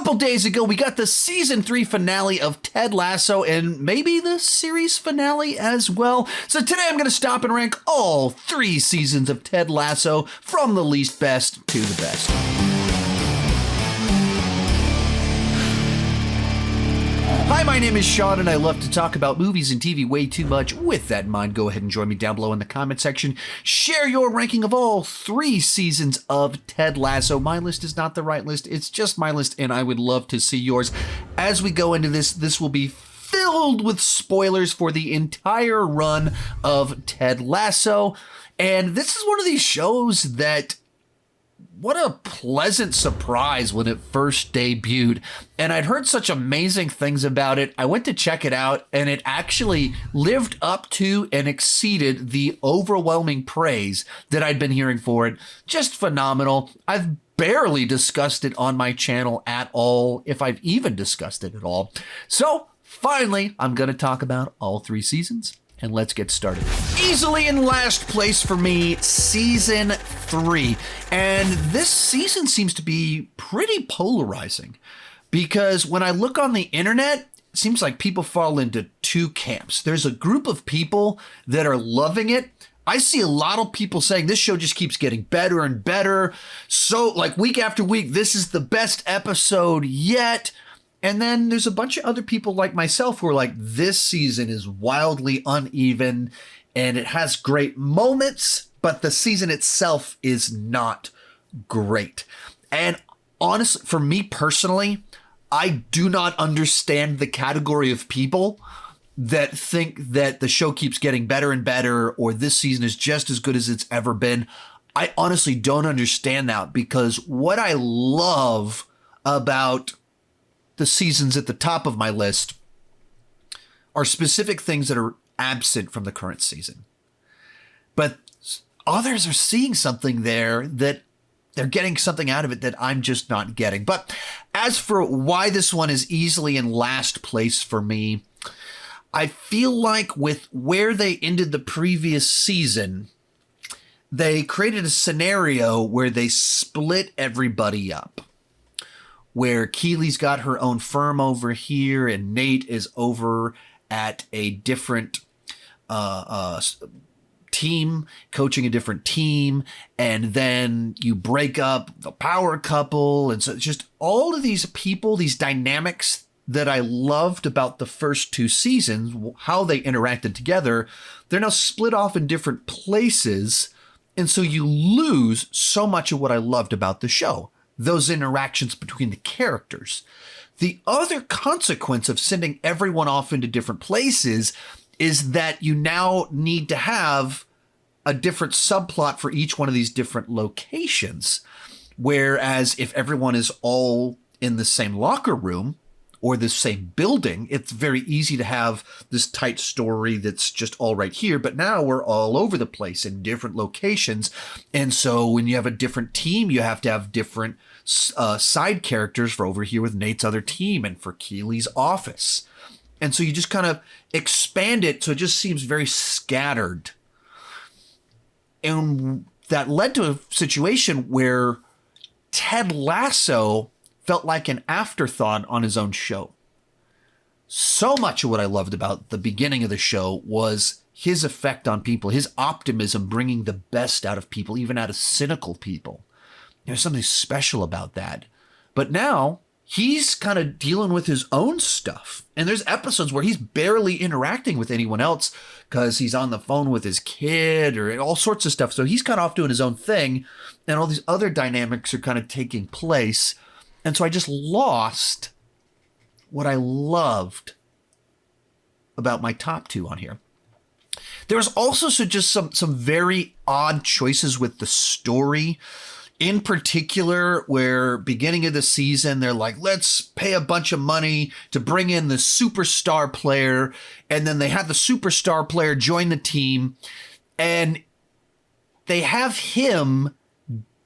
couple days ago, we got the season 3 finale of Ted Lasso and maybe the series finale as well. So today I'm going to stop and rank all 3 seasons of Ted Lasso from the least best to the best. Hi, my name is Sean, and I love to talk about movies and TV way too much. With that in mind, go ahead and join me down below in the comment section. Share your ranking of all 3 seasons of Ted Lasso. My list is not the right list. It's just my list, and I would love to see yours. As we go into this will be filled with spoilers for the entire run of Ted Lasso. And this is one of these shows that, what a pleasant surprise when it first debuted. And I'd heard such amazing things about it. I went to check it out, and it actually lived up to and exceeded the overwhelming praise that I'd been hearing for it. Just phenomenal. I've barely discussed it on my channel at all, if I've even discussed it at all. So finally, I'm going to talk about all 3 seasons. And let's get started. Easily in last place for me, season 3. And this season seems to be pretty polarizing because when I look on the internet, it seems like people fall into 2 camps. There's a group of people that are loving it. I see a lot of people saying this show just keeps getting better and better. So like week after week, this is the best episode yet. And then there's a bunch of other people like myself who are like, this season is wildly uneven and it has great moments, but the season itself is not great. And honestly, for me personally, I do not understand the category of people that think that the show keeps getting better and better or this season is just as good as it's ever been. I honestly don't understand that because what I love about the seasons at the top of my list are specific things that are absent from the current season. But others are seeing something there that they're getting something out of it that I'm just not getting. But as for why this one is easily in last place for me, I feel like with where they ended the previous season, they created a scenario where they split everybody up. Where Keely's got her own firm over here and Nate is over at a different team, coaching a different team. And then you break up the power couple. And so it's just all of these people, these dynamics that I loved about the first 2 seasons, how they interacted together, they're now split off in different places. And so you lose so much of what I loved about the show. Those interactions between the characters. The other consequence of sending everyone off into different places is that you now need to have a different subplot for each one of these different locations. Whereas if everyone is all in the same locker room or the same building, it's very easy to have this tight story that's just all right here. But now we're all over the place in different locations. And so when you have a different team, you have to have different side characters for over here with Nate's other team and for Keely's office. And so you just kind of expand it so it just seems very scattered. And that led to a situation where Ted Lasso felt like an afterthought on his own show. So much of what I loved about the beginning of the show was his effect on people, his optimism, bringing the best out of people, even out of cynical people. There's something special about that. But now he's kind of dealing with his own stuff. And there's episodes where he's barely interacting with anyone else because he's on the phone with his kid or all sorts of stuff. So he's kind of off doing his own thing. And all these other dynamics are kind of taking place. And so I just lost what I loved about my top 2 on here. There was also just some very odd choices with the story. In particular, where beginning of the season, they're like, let's pay a bunch of money to bring in the superstar player. And then they have the superstar player join the team. And they have him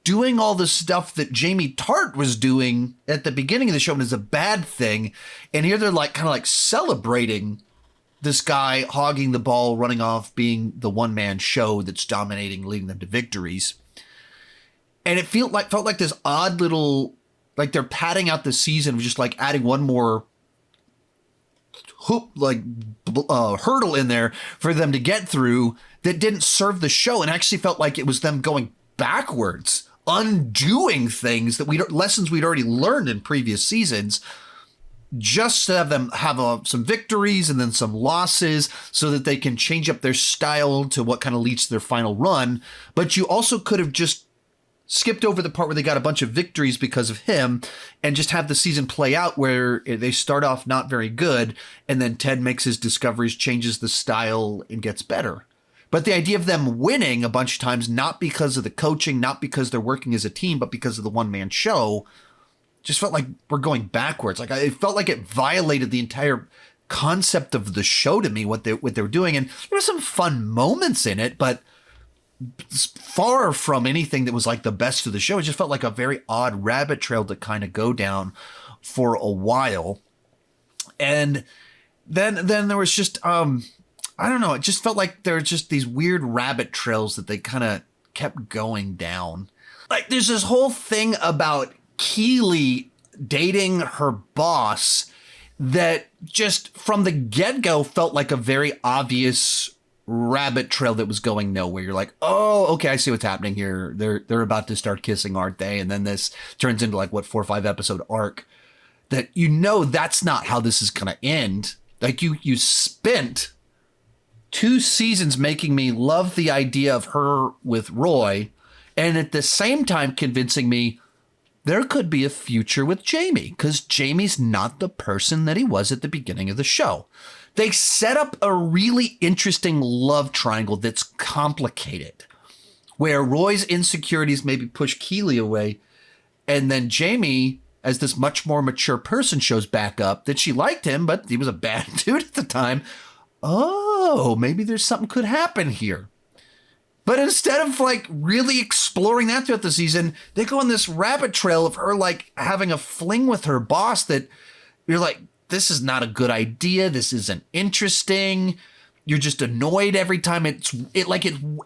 doing all the stuff that Jamie Tart was doing at the beginning of the show and is a bad thing. And here they're like kind of like celebrating this guy hogging the ball, running off, being the one-man show that's dominating, leading them to victories. And it felt like this odd little like they're padding out the season of just like adding one more hoop, like hurdle in there for them to get through that didn't serve the show, and actually felt like it was them going backwards, undoing things lessons we'd already learned in previous seasons, just to have them have some victories and then some losses so that they can change up their style to what kind of leads to their final run. But you also could have just skipped over the part where they got a bunch of victories because of him and just have the season play out where they start off not very good and then Ted makes his discoveries, changes the style, and gets better. But the idea of them winning a bunch of times, not because of the coaching, not because they're working as a team, but because of the one-man show, just felt like we're going backwards. Like it felt like it violated the entire concept of the show to me, what they were doing. And there were some fun moments in it, but far from anything that was like the best of the show. It just felt like a very odd rabbit trail to kind of go down for a while. And then there was just, I don't know. It just felt like there were just these weird rabbit trails that they kind of kept going down. Like there's this whole thing about Keely dating her boss that just from the get-go felt like a very obvious rabbit trail that was going nowhere. You're like, oh, okay, I see what's happening here. They're about to start kissing, aren't they? And then this turns into like 4 or 5 episode arc that that's not how this is gonna end. Like you spent 2 seasons making me love the idea of her with Roy, and at the same time convincing me there could be a future with Jamie, because Jamie's not the person that he was at the beginning of the show. They set up a really interesting love triangle that's complicated, where Roy's insecurities maybe push Keely away, and then Jamie, as this much more mature person, shows back up that she liked him, but he was a bad dude at the time. Oh, maybe there's something could happen here. But instead of like really exploring that throughout the season, they go on this rabbit trail of her like having a fling with her boss that you're like, this is not a good idea. This isn't interesting. You're just annoyed every time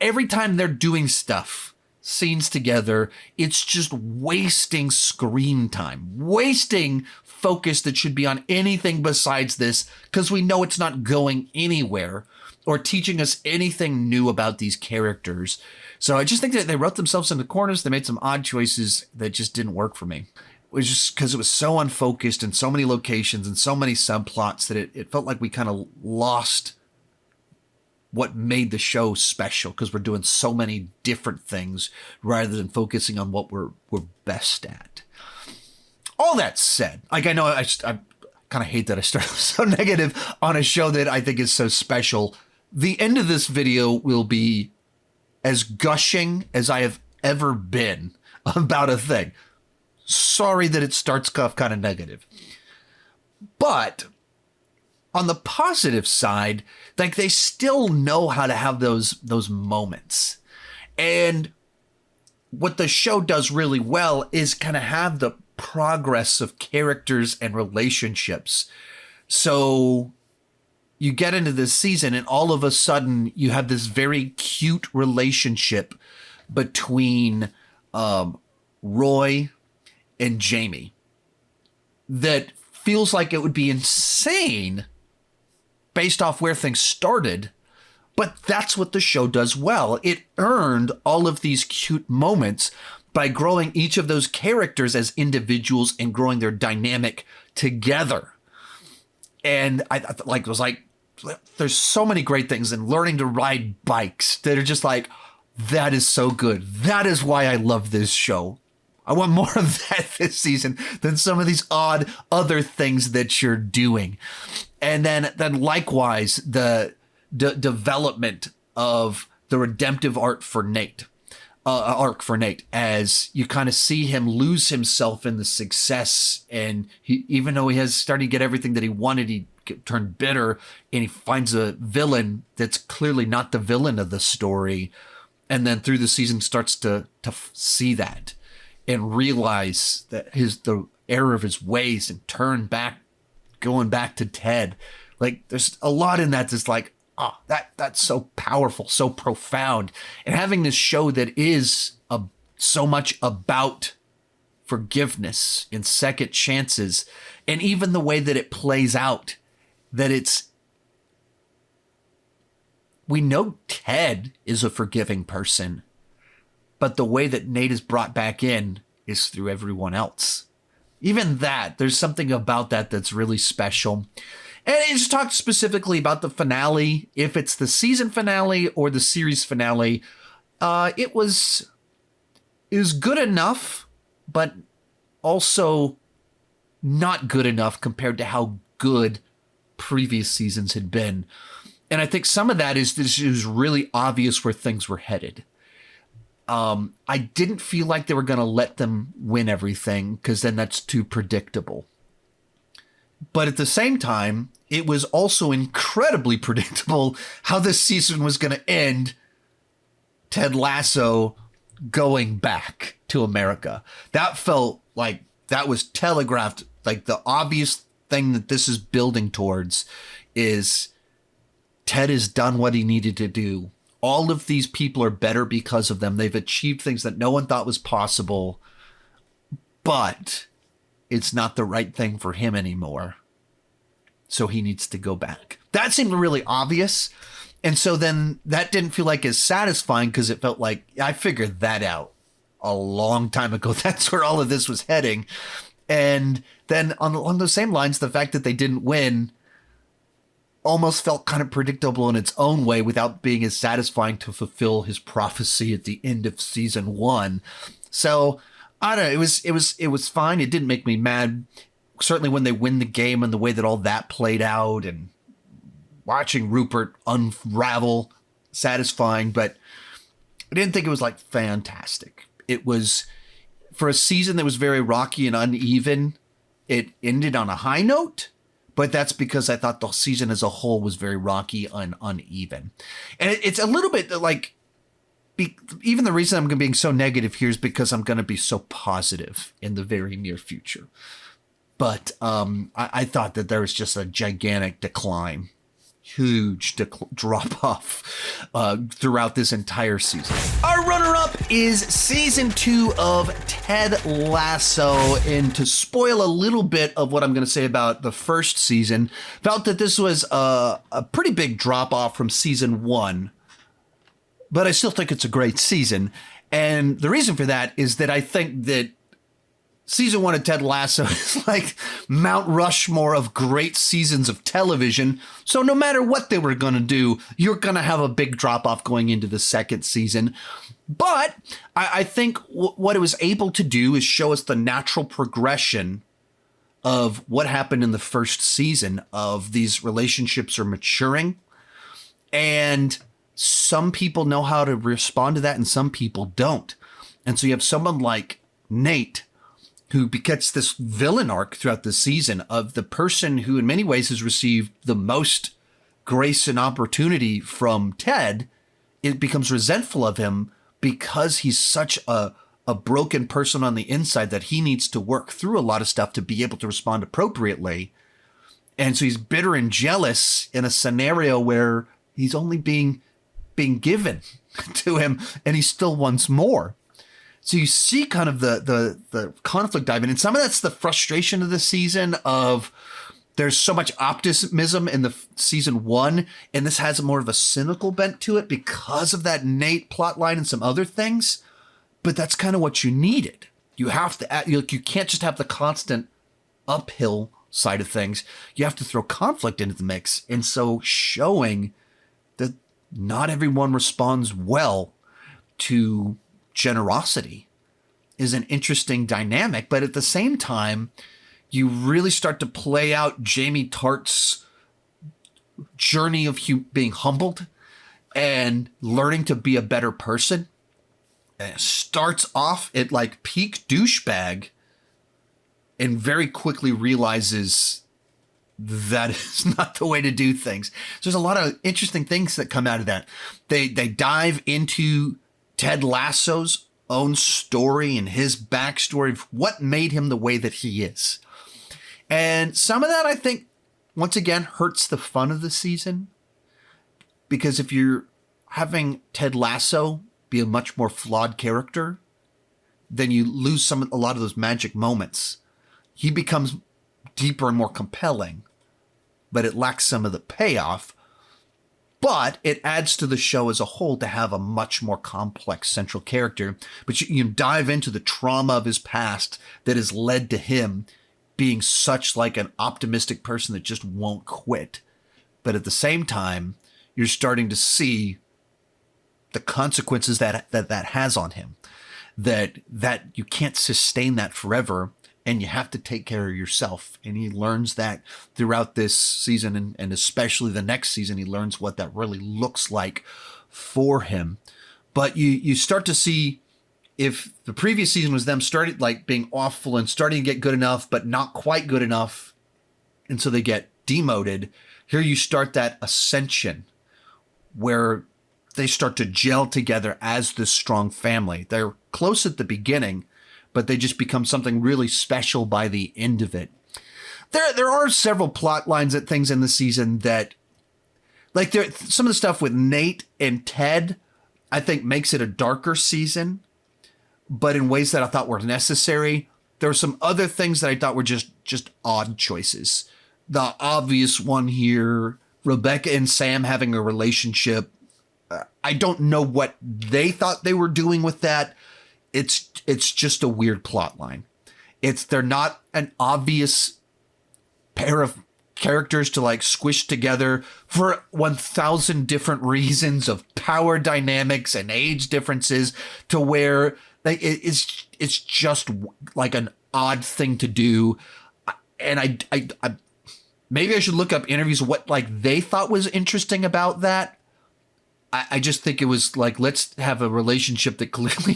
every time they're doing stuff, scenes together, it's just wasting screen time, wasting focus that should be on anything besides this, because we know it's not going anywhere or teaching us anything new about these characters. So I just think that they wrote themselves into corners. They made some odd choices that just didn't work for me. It was just because it was so unfocused and so many locations and so many subplots that it felt like we kind of lost what made the show special, because we're doing so many different things rather than focusing on what we're best at. All that said, like I know I kind of hate that I started so negative on a show that I think is so special. The end of this video will be as gushing as I have ever been about a thing. Sorry that it starts off kind of negative. But on the positive side, like they still know how to have those moments. And what the show does really well is kind of have the progress of characters and relationships. So you get into this season and all of a sudden you have this very cute relationship between Roy and Jamie that feels like it would be insane based off where things started, but that's what the show does well. It earned all of these cute moments by growing each of those characters as individuals and growing their dynamic together. And I was like, there's so many great things, and learning to ride bikes that are just like, that is so good. That is why I love this show. I want more of that this season than some of these odd other things that you're doing. And then likewise, the development of the redemptive arc for Nate, as you kind of see him lose himself in the success. And he, even though he has started to get everything that he wanted, he turned bitter, and he finds a villain that's clearly not the villain of the story. And then through the season starts to see that and realize that the error of his ways and turn back, going back to Ted. Like there's a lot in that that's like, oh, that's so powerful, so profound. And having this show that is so much about forgiveness and second chances, and even the way that it plays out, that we know Ted is a forgiving person, but the way that Nate is brought back in is through everyone else. Even that, there's something about that that's really special. And it just talked specifically about the finale, if it's the season finale or the series finale. It was good enough, but also not good enough compared to how good previous seasons had been. And I think some of that is this is really obvious where things were headed. I didn't feel like they were going to let them win everything, because then that's too predictable. But at the same time, it was also incredibly predictable how this season was going to end. Ted Lasso going back to America. That felt like that was telegraphed. Like the obvious thing that this is building towards is Ted has done what he needed to do. All of these people are better because of them. They've achieved things that no one thought was possible, but it's not the right thing for him anymore. So he needs to go back. That seemed really obvious. And so then that didn't feel like as satisfying, because it felt like I figured that out a long time ago. That's where all of this was heading. And then along those same lines, the fact that they didn't win almost felt kind of predictable in its own way, without being as satisfying to fulfill his prophecy at the end of season 1. So I don't know. It was fine. It didn't make me mad. Certainly when they win the game and the way that all that played out, and watching Rupert unravel, satisfying, but I didn't think it was like fantastic. It was, for a season that was very rocky and uneven, it ended on a high note. But that's because I thought the season as a whole was very rocky and uneven. And it's a little bit like, even the reason I'm being so negative here is because I'm going to be so positive in the very near future. But I thought that there was just a gigantic decline, huge drop off throughout this entire season. Our runner-up is season 2 of Ted Lasso. And to spoil a little bit of what I'm going to say about the first season, felt that this was a pretty big drop off from season 1, but I still think it's a great season. And the reason for that is that I think that season 1 of Ted Lasso is like Mount Rushmore of great seasons of television. So no matter what they were going to do, you're going to have a big drop off going into the second season. But I think what it was able to do is show us the natural progression of what happened in the first season, of these relationships are maturing, and some people know how to respond to that and some people don't. And so you have someone like Nate, who gets this villain arc throughout the season of the person who in many ways has received the most grace and opportunity from Ted. It becomes resentful of him because he's such a broken person on the inside that he needs to work through a lot of stuff to be able to respond appropriately. And so he's bitter and jealous in a scenario where he's only being given to him, and he still wants more. So you see kind of the conflict dive in. And some of that's the frustration of the season of there's so much optimism in the season 1, and this has more of a cynical bent to it because of that Nate plotline and some other things. But that's kind of what you needed. You have to, you can't just have the constant uphill side of things. You have to throw conflict into the mix. And so showing that not everyone responds well to generosity is an interesting dynamic, but at the same time, you really start to play out Jamie Tartt's journey of being humbled and learning to be a better person. And it starts off at like peak douchebag and very quickly realizes that is not the way to do things. So there's a lot of interesting things that come out of that. They dive into Ted Lasso's own story and his backstory of what made him the way that he is. And some of that, I think, once again, hurts the fun of the season. Because if you're having Ted Lasso be a much more flawed character, then you lose a lot of those magic moments. He becomes deeper and more compelling, but it lacks some of the payoff. But it adds to the show as a whole to have a much more complex central character. But you dive into the trauma of his past that has led to him being such like an optimistic person that just won't quit. But at the same time, you're starting to see the consequences that has on him. That you can't sustain that forever, and you have to take care of yourself. And he learns that throughout this season, and especially the next season, he learns what that really looks like for him. But you start to see, if the previous season was them started like being awful and starting to get good enough, but not quite good enough, and so they get demoted, here you start that ascension where they start to gel together as this strong family. They're close at the beginning, but they just become something really special by the end of it. There are several plot lines and things in the season that, like some of the stuff with Nate and Ted, I think makes it a darker season, but in ways that I thought were necessary. There were some other things that I thought were just odd choices. The obvious one here, Rebecca and Sam having a relationship. I don't know what they thought they were doing with that. It's just a weird plot line. They're not an obvious pair of characters to like squish together for 1,000 different reasons of power dynamics and age differences, to where it's just like an odd thing to do. And I maybe I should look up interviews of what like they thought was interesting about that. I just think it was like, let's have a relationship that clearly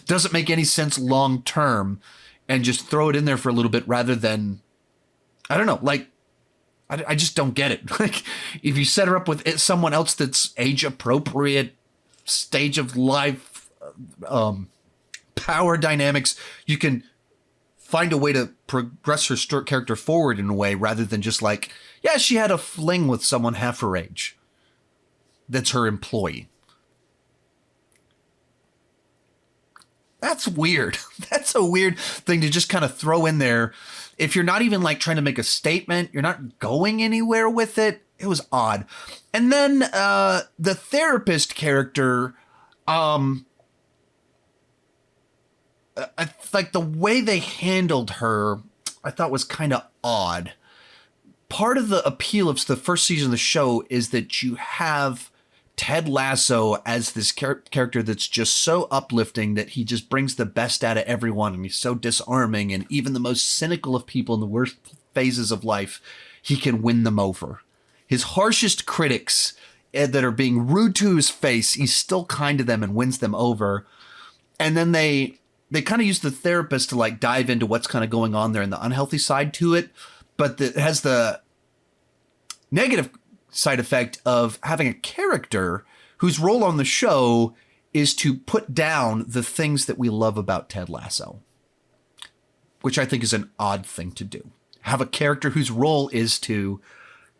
doesn't make any sense long term, and just throw it in there for a little bit rather than, I don't know, like, I just don't get it. Like, if you set her up with someone else that's age appropriate, stage of life, power dynamics, you can find a way to progress her character forward in a way rather than just like, yeah, she had a fling with someone half her age that's her employee. That's weird. That's a weird thing to just kind of throw in there. If you're not even like trying to make a statement, you're not going anywhere with it. It was odd. And then the therapist character, like the way they handled her, I thought was kind of odd. Part of the appeal of the first season of the show is that you have Ted Lasso as this character that's just so uplifting that he just brings the best out of everyone, and he's so disarming, and even the most cynical of people in the worst phases of life, he can win them over. His harshest critics that are being rude to his face, he's still kind to them and wins them over. And then they kind of use the therapist to like dive into what's kind of going on there and the unhealthy side to it, but it has the negative side effect of having a character whose role on the show is to put down the things that we love about Ted Lasso, which I think is an odd thing to do. Have a character whose role is to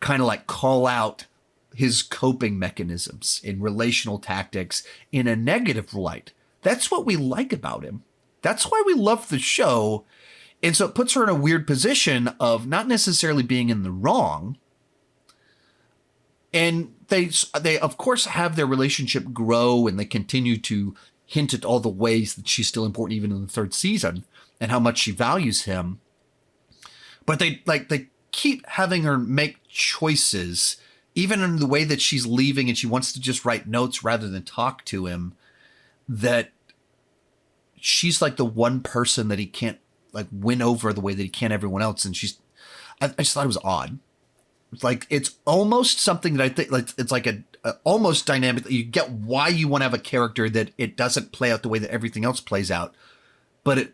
kind of like call out his coping mechanisms in relational tactics in a negative light. That's what we like about him. That's why we love the show. And so it puts her in a weird position of not necessarily being in the wrong. And they of course have their relationship grow, and they continue to hint at all the ways that she's still important even in the third season and how much she values him. But they keep having her make choices, even in the way that she's leaving and she wants to just write notes rather than talk to him, that she's like the one person that he can't like win over the way that he can everyone else. And I just thought it was odd. Like, it's almost something that I think like it's like a almost dynamic that you get why you want to have a character that it doesn't play out the way that everything else plays out, but it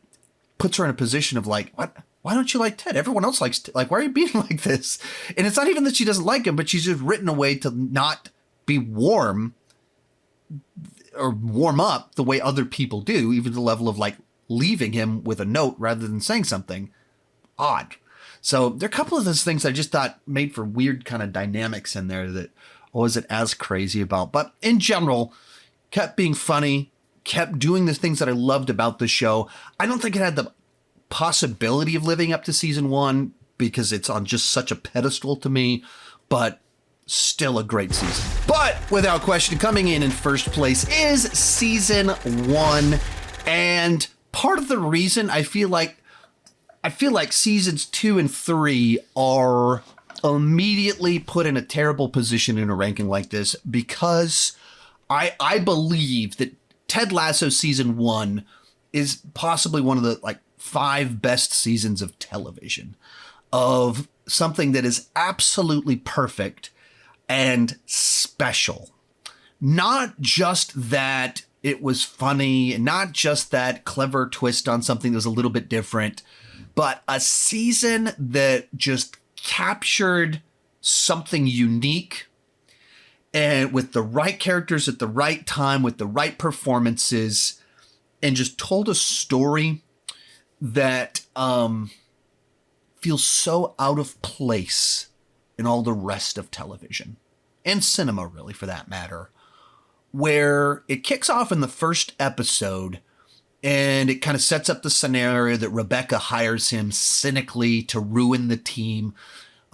puts her in a position of like, what? Why don't you like Ted? Everyone else likes Ted. Like, why are you being like this? And it's not even that she doesn't like him, but she's just written a way to not be warm or warm up the way other people do, even to the level of like leaving him with a note rather than saying something. Odd. So there are a couple of those things I just thought made for weird kind of dynamics in there that I wasn't as crazy about. But in general, kept being funny, kept doing the things that I loved about the show. I don't think it had the possibility of living up to season 1 because it's on just such a pedestal to me, but still a great season. But without question, coming in first place is season 1. And part of the reason I feel like seasons 2 and 3 are immediately put in a terrible position in a ranking like this, because I believe that Ted Lasso season 1 is possibly one of the 5 best seasons of television, of something that is absolutely perfect and special. Not just that it was funny, and not just that clever twist on something that was a little bit different, but a season that just captured something unique, and with the right characters at the right time, with the right performances, and just told a story that feels so out of place in all the rest of television and cinema, really, for that matter, where it kicks off in the first episode and it kind of sets up the scenario that Rebecca hires him cynically to ruin the team,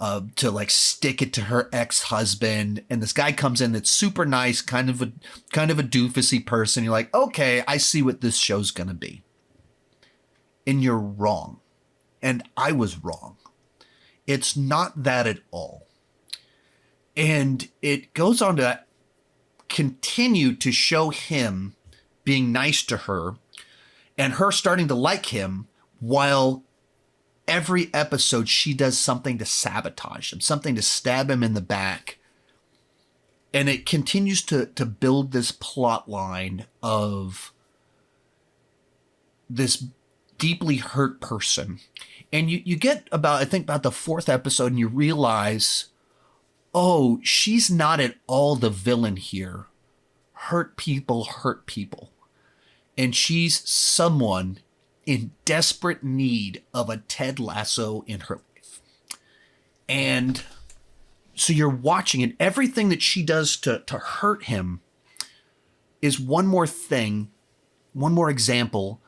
to stick it to her ex-husband. And this guy comes in that's super nice, kind of a doofusy person. You're like, okay, I see what this show's going to be. And you're wrong. And I was wrong. It's not that at all. And it goes on to continue to show him being nice to her and her starting to like him, while every episode she does something to sabotage him, something to stab him in the back. And it continues to build this plot line of this deeply hurt person. And you get about the 4th episode and you realize, oh, she's not at all the villain here. Hurt people. And she's someone in desperate need of a Ted Lasso in her life. And so you're watching, and everything that she does to hurt him is one more thing, one more example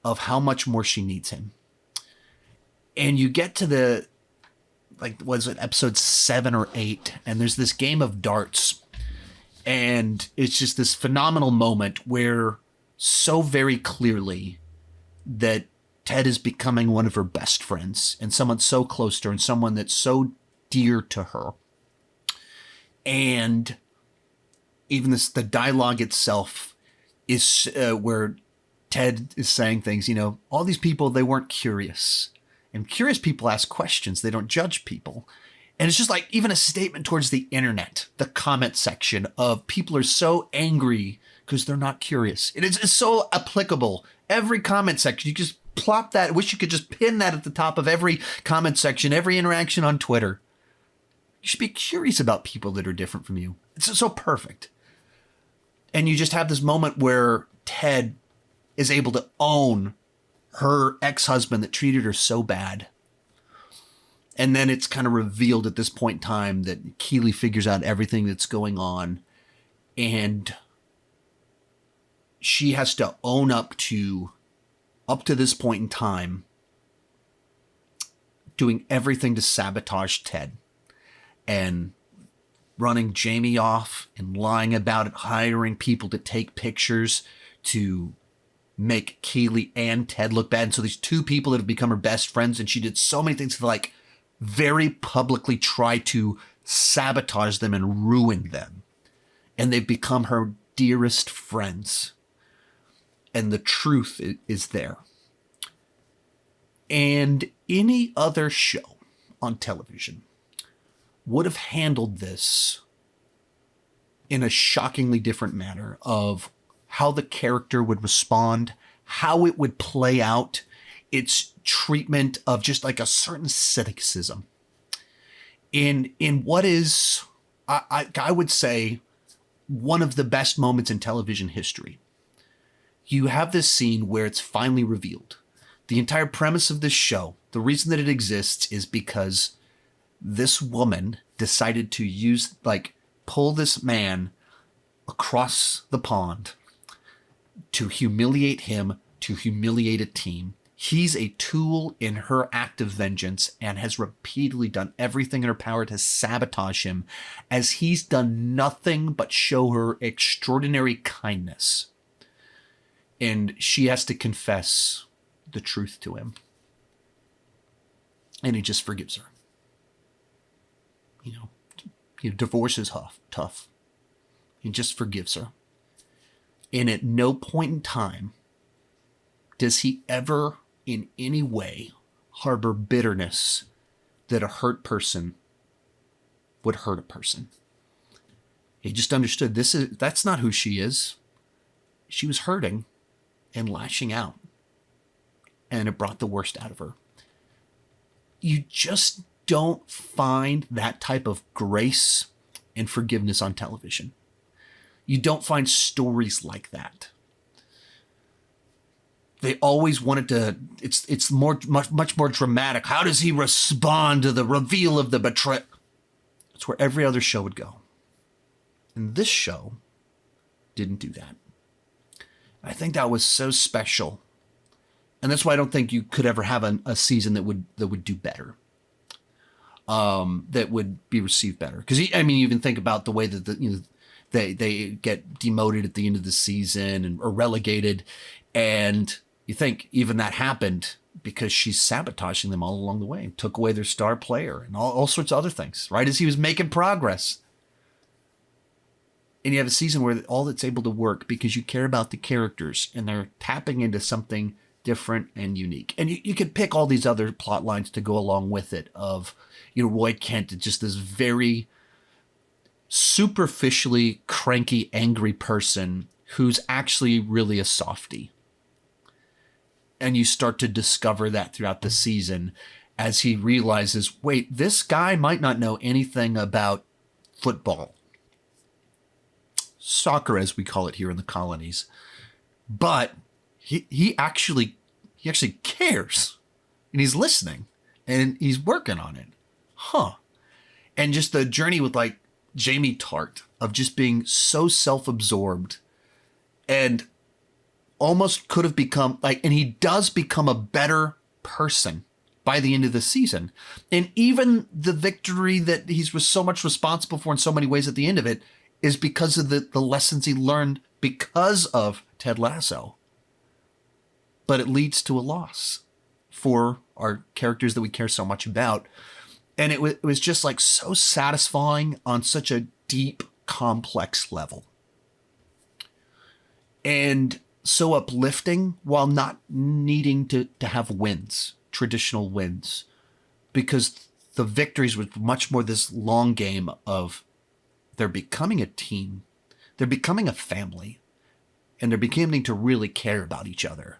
of how much more she needs him. And you get to the, was it episode 7 or 8, and there's this game of darts. And it's just this phenomenal moment where so very clearly that Ted is becoming one of her best friends, and someone so close to her, and someone that's so dear to her. And even the dialogue itself is where Ted is saying things, all these people, they weren't curious. And curious people ask questions. They don't judge people. And it's just even a statement towards the internet, the comment section of people are so angry because they're not curious. It's so applicable. Every comment section, you just plop that. I wish you could just pin that at the top of every comment section, every interaction on Twitter. You should be curious about people that are different from you. It's so perfect. And you just have this moment where Ted is able to own her ex-husband that treated her so bad. And then it's kind of revealed at this point in time that Keeley figures out everything that's going on. And she has to own up to this point in time, doing everything to sabotage Ted. And running Jamie off and lying about it, hiring people to take pictures to make Keeley and Ted look bad. And so these two people that have become her best friends, and she did so many things to very publicly try to sabotage them and ruin them. And they've become her dearest friends. And the truth is there. And any other show on television would have handled this in a shockingly different manner of how the character would respond, how it would play out, its treatment of just a certain cynicism in what is, I would say, one of the best moments in television history. You have this scene where it's finally revealed. The entire premise of this show, the reason that it exists is because this woman decided to pull this man across the pond to humiliate him, to humiliate a team. He's a tool in her act of vengeance and has repeatedly done everything in her power to sabotage him, as he's done nothing but show her extraordinary kindness. And she has to confess the truth to him. And he just forgives her. Divorce is tough. He just forgives her. And at no point in time does he ever in any way harbor bitterness that a hurt person would hurt a person. He just understood that's not who she is. She was hurting and lashing out, and it brought the worst out of her. You just don't find that type of grace and forgiveness on television. You don't find stories like that. They always wanted to, it's much more dramatic. How does he respond to the reveal of the betrayal? It's where every other show would go. And this show didn't do that. I think that was so special. And that's why I don't think you could ever have a season that would do better. That would be received better. Because, you even think about the way that they get demoted at the end of the season or relegated. And you think even that happened because she's sabotaging them all along the way. Took away their star player and all sorts of other things, right? As he was making progress. And you have a season where all that's able to work because you care about the characters and they're tapping into something different and unique. And you could pick all these other plot lines to go along with it of, Roy Kent, just this very superficially cranky, angry person who's actually really a softie. And you start to discover that throughout the season as he realizes, wait, this guy might not know anything about football. Soccer, as we call it here in the colonies. But he actually cares. And he's listening. And he's working on it. And just the journey with Jamie Tart of just being so self-absorbed and almost could have become and he does become a better person by the end of the season. And even the victory that was so much responsible for in so many ways at the end of it is because of the lessons he learned because of Ted Lasso. But it leads to a loss for our characters that we care so much about. And it was just so satisfying on such a deep, complex level. And so uplifting while not needing to have wins, traditional wins. Because the victories was much more this long game of they're becoming a team, they're becoming a family, and they're beginning to really care about each other.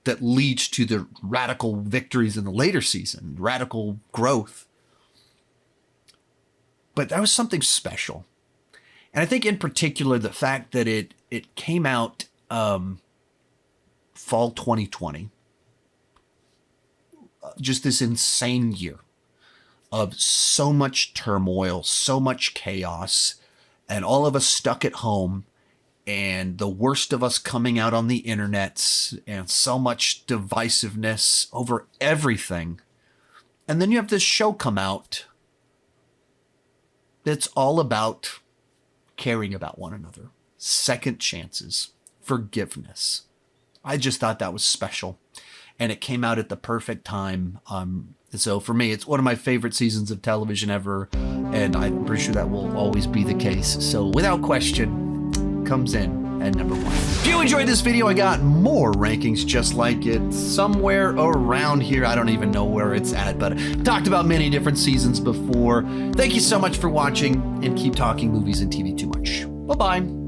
That leads to the radical victories in the later season, radical growth. But that was something special. And I think in particular, the fact that it came out fall 2020, just this insane year of so much turmoil, so much chaos, and all of us stuck at home, and the worst of us coming out on the internet, and so much divisiveness over everything. And then you have this show come out that's all about caring about one another, second chances, forgiveness. I just thought that was special. And it came out at the perfect time. So for me, it's one of my favorite seasons of television ever. And I'm pretty sure that will always be the case. So without question, comes in at number 1. If you enjoyed this video, I got more rankings just like it somewhere around here. I don't even know where it's at, but I've talked about many different seasons before. Thank you so much for watching, and keep talking movies and TV too much. Bye-bye.